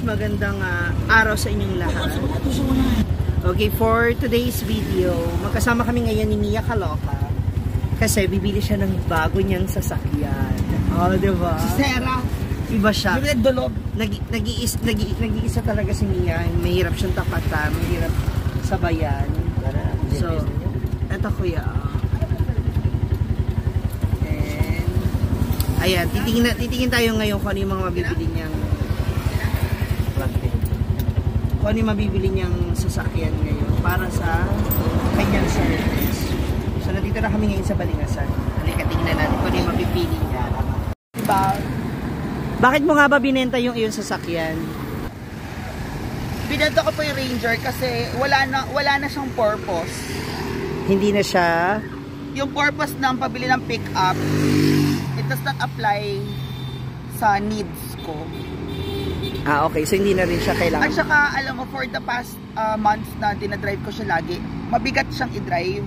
magandang araw sa inyong lahat. Okay, for today's video, magkasama kami ngayon ni Mia Kaloka kasi bibili siya ng bago niyang sasakyan. Oh, diba? Si Sarah. Iba siya. Nag-iisa talaga si Mia. Mahirap siyang tapatan, mahirap sabayan. So, eto kuya. And, ayan, titingin tayo ngayon kung ano yung mga mabibili niyang kung ano yung mabibili niyang sasakyan ngayon para sa kanyang service. So, nandito na kami ngayon sa Balingasan. Halika, tingnan natin kung ano yung mabibili niya. Diba? Bakit mo nga ba binenta yung iyong sasakyan? Binenta ko po yung Ranger kasi wala na siyang purpose. Hindi na siya? Yung purpose ng pabili ng pick-up, it does not apply sa needs ko. Ah, okay. So, hindi na rin siya kailangan. At saka, alam mo, for the past months na dinadrive ko siya lagi, mabigat siyang i-drive.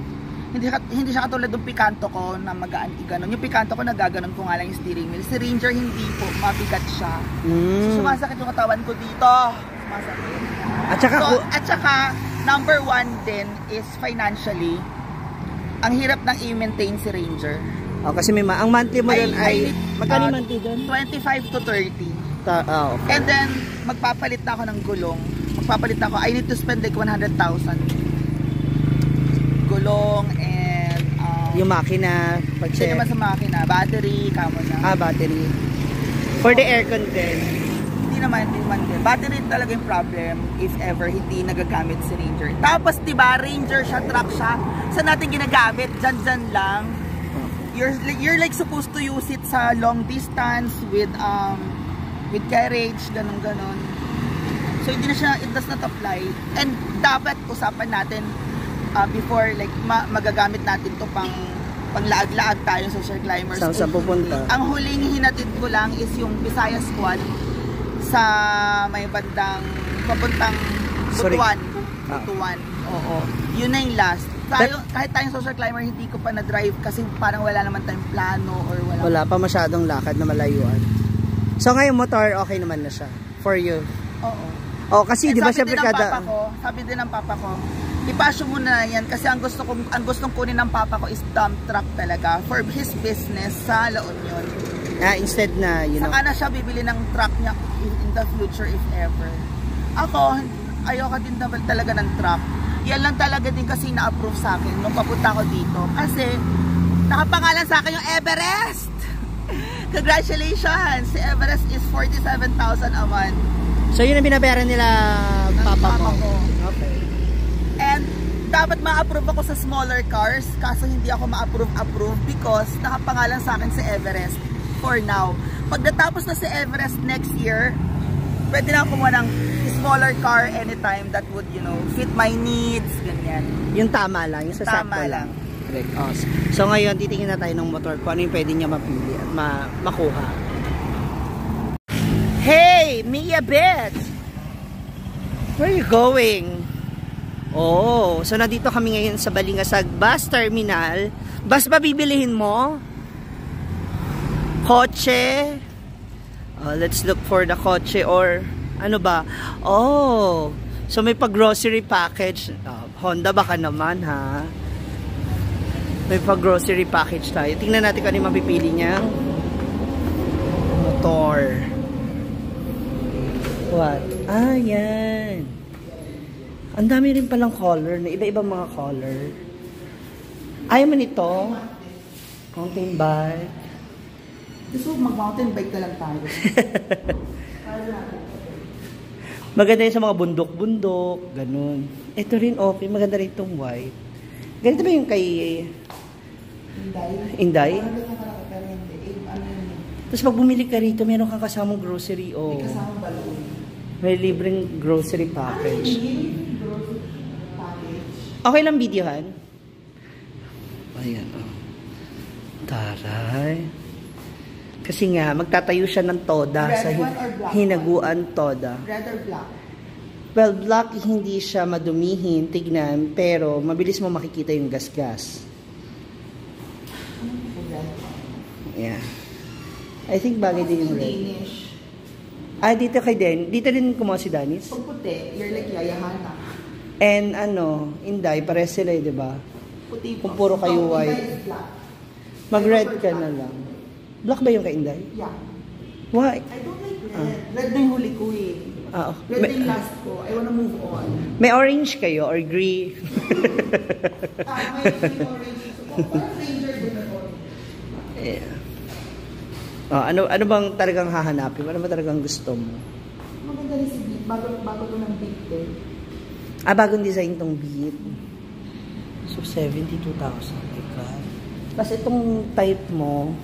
Hindi siya katulad ng Picanto ko na magaan i-ganon. Yung Picanto ko, nagaganon ko nga lang yung steering wheel. Si Ranger, hindi po. Mabigat siya. So, sumasakit yung katawan ko dito. Sumasakit. At saka, number one din is financially, ang hirap nang i-maintain si Ranger. Oh, kasi may ang monthly mo doon ay magkano monthly doon? 25 to 30. Okay. And then, magpapalit na ako ng gulong. I need to spend like 100,000. Gulong and yung makina, pag-check. Hindi naman sa makina, battery, kamo na. Battery. For the aircon din. Hindi naman din. Battery talaga yung problem if ever hindi nagagamit si Ranger. Tapos, diba, Ranger siya, truck siya. Saan natin ginagamit? Dyan lang. You're like supposed to use it sa long distance with carriage, ganon. So, hindi na siya, it does not apply. And dapat usapan natin before like magagamit natin to pang laag-laag tayo sa social climbers. Saan pupunta? Ang huling hinatid ko lang is yung Visayas Squad sa may bandang papuntang Butuan. Oo. Yun na yung last. Kahit tayong social climber, hindi ko pa na-drive kasi parang wala naman tayong plano or wala pa masyadong lakad na malayuan. So ngayon motor, okay naman na siya for you? Oo. Oh, kasi di ba syempre sabi din ng papa ko, ipasyo mo na yan kasi ang gustong kunin ng papa ko is dump truck talaga for his business sa La Union. Instead na, Saka na siya bibili ng truck niya in the future if ever. Ako, ayoko din talaga ng truck. Yan lang talaga din kasi na-approve sa akin nung papunta ko dito. Kasi, nakapangalan sa akin yung Everest! Congratulations! Si Everest is 47,000 a month. So, yun ang binabayaran nila papa ko? Okay. And, dapat ma-approve ako sa smaller cars, kaso hindi ako ma-approve because nakapangalan sa akin si Everest for now. Pag natapos na si Everest next year, pwede na ako kumuha ng smaller car anytime that would, fit my needs, ganyan. Yung tama lang, yung sasakto lang. Correct. Awesome. So ngayon, titingin na tayo ng motor kung ano yung pwede niya mapili at makuha. Hey, Mia Beth! Where are you going? Oh, so nandito kami ngayon sa Balingasag Bus Terminal. Bus ba bibilihin mo? Kotse? Let's look for the kotse or ano ba? Oh, so may pag-grocery package. Honda baka naman ha. May pag-grocery package tayo. Tingnan natin kung ano yung mapipili niya. Motor. What? Yan. Ang dami rin palang color na iba-ibang mga color. Ayaw mo nito? Mountain bike. Gusto mag-mountain bike na lang tayo. Maganda yun sa mga bundok-bundok, ganun. Ito rin okay, maganda rin itong white. Ganito ba yung kay Inday? Tapos pag bumili ka rito, meron kang kasamang grocery o may kasamang balon. May libreng grocery package. Okay lang videohan? Ayan o. Taray. Kasi nga, magtatayo siya ng toda sa hinaguan toda. Red or black? Well, black hindi siya madumihin, tignan, pero mabilis mo makikita yung gas-gas. Yeah. I think bagay din yung red. Ah, dito kay Den. Dito din kumuha si Danis? Pag puti, you're like Yaya Hana. And ano, Inday, pares sila, di ba? Puti Kung puro kayo Inday white. is black. Mag-red ka na lang. Black ba yung kay Inday? Yeah. Why? I don't like red. Red na yung huli ko eh. Ah, Red na yung last ko. I wanna move on. may orange kayo or gray? May orange. Parang ranger din na orange. Yeah. Oh, ano bang talagang hahanapin? Ano ba talagang gusto mo? Maganda rin si Beat. Bago to ng Beat eh. Ah, bagong design tong beat. So, 72,000. My God. Tapos itong type mo,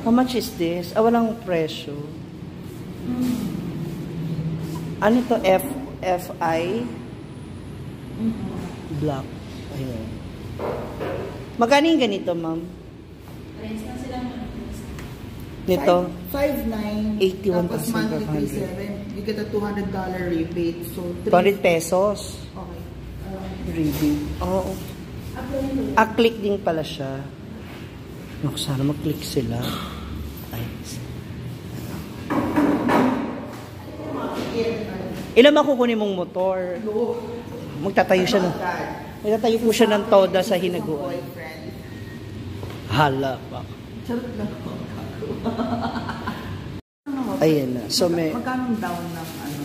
how much is this? Ah, walang presyo. Ano to? FI? Black. Ayun. Magkano yung ganito, ma'am? Nito? 5'9". 81,500. Tapos monthly 3,700. You get a $200 rebate. So, 200 pesos. Okay. Rebate. Oo. Click din pala siya. Naku, sana mag-click sila. Ay. Ilan makukunin mong motor? Magtatayo siya ng... Magtatayo po siya ng toda sa hinaguan. Hala pa. Charot lang. Ayan na. So may... Magkano down ng ano?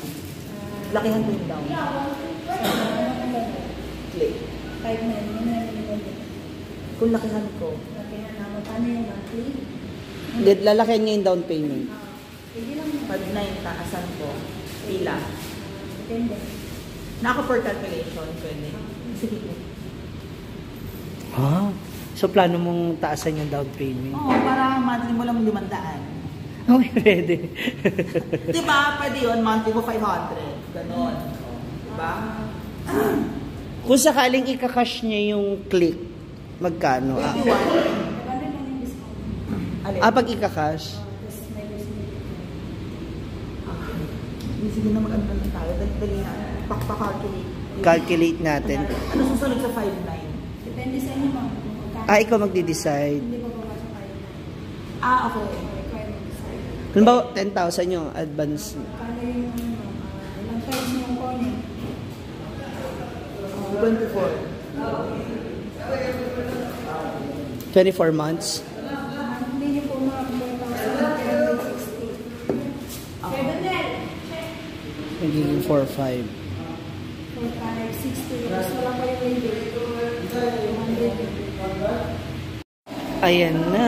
Lakihan ko yung down. Click. 5,900. Kung lakihan ko. Lakihan na. Magkano yung monthly? Lalakihan niya yung down payment. Hindi lang. 5'9", taasan ko. Pila. Depende. Naka-per calculation, pwede. Sige po. Ha? So plano mong taasan yung down payment? Oo, para monthly mo lang 500. Okay, ready. Diba? Pwede yun, monthly mo 500. Ganon. Diba? Kung sakaling ikakash niya yung click, magkano? If you want. Magkano lang yung discount? Alin? Pag ikakash? Tapos may discount. Sige na mag-ano lang tayo. Dali na. Pakpa-calculate. Calculate natin. Ano susunod sa 5'9"? Depende sa inyo, ma'am. Kung magkano. Ah, ikaw magde-decide. Hindi ko papasok kayo. Okay. Requirement design. Halimbawa, 10,000 yung advance. Kano yung ilang times mo yung kunin? 24. 24 months. Monthly niyo po mga 4,360. Magiging 4-5. 4,560. Tapos wala pa yung rebate. 200. Ayan na.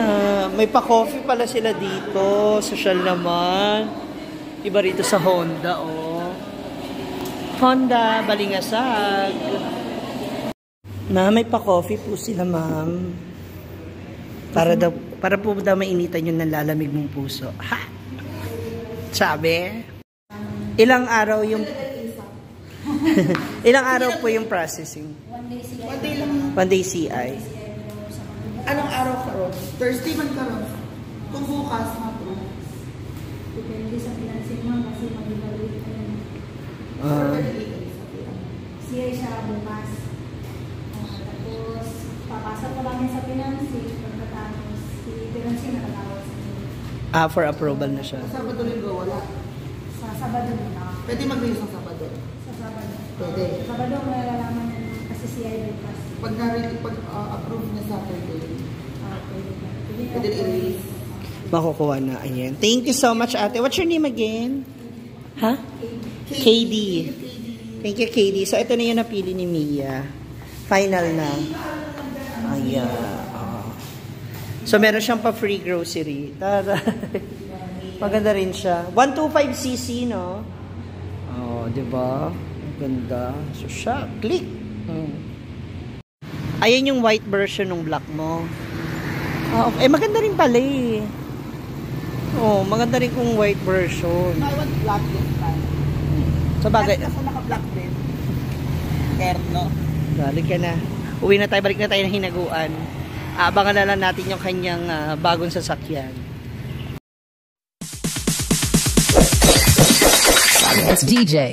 May pa-coffee pala sila dito. Social naman. Iba rito sa Honda, oh. Honda, Balingasag. Na, may pa-coffee po sila, ma'am. Para po daw mainitan yung nalalamig mong puso. Ha? Sabi? Ilang araw yung... Ilang araw po yung processing? One day CI. One day lang. One day CI. Anong araw ka ron? Thursday man ka ron? Kung bukas, ma-approve. Depende sa financing mo kasi mag-evaluate ka yun. CI siya bukas. Tapos, papasok ko lang yan sa financing. Pagkatapos, si financing nakatawag sa inyo. For approval na siya. Sa Sabado linggo, wala. Sa Sabado na. Pwede mag-release ng Sabado. Sa Sabado. Pwede. Sabado, malalaman yan kasi CI bukas. Pag approve na Saturday, Pwede pwede i-release. Makukuha na. Ayan. Thank you so much, ate. What's your name again? Ha? KD. Thank you, KD. So, ito na yung napili ni Mia. Final na. Ayan. Oh. So, meron siyang pa-free grocery. Tara. Maganda rin siya. 125cc, no? Oh, diba? Maganda. So, siya. Click. Ayan yung white version ng black mo. Ah, okay. Maganda rin pala eh. Oh, maganda rin kung white version. I want black this time. Sa bagay. Kasi naka-black din. Terno. Balik ka na. Uwi na tayo. Balik na tayo ng hinaguan. Abangan na lang natin yung kanyang bagong sasakyan. It's DJ.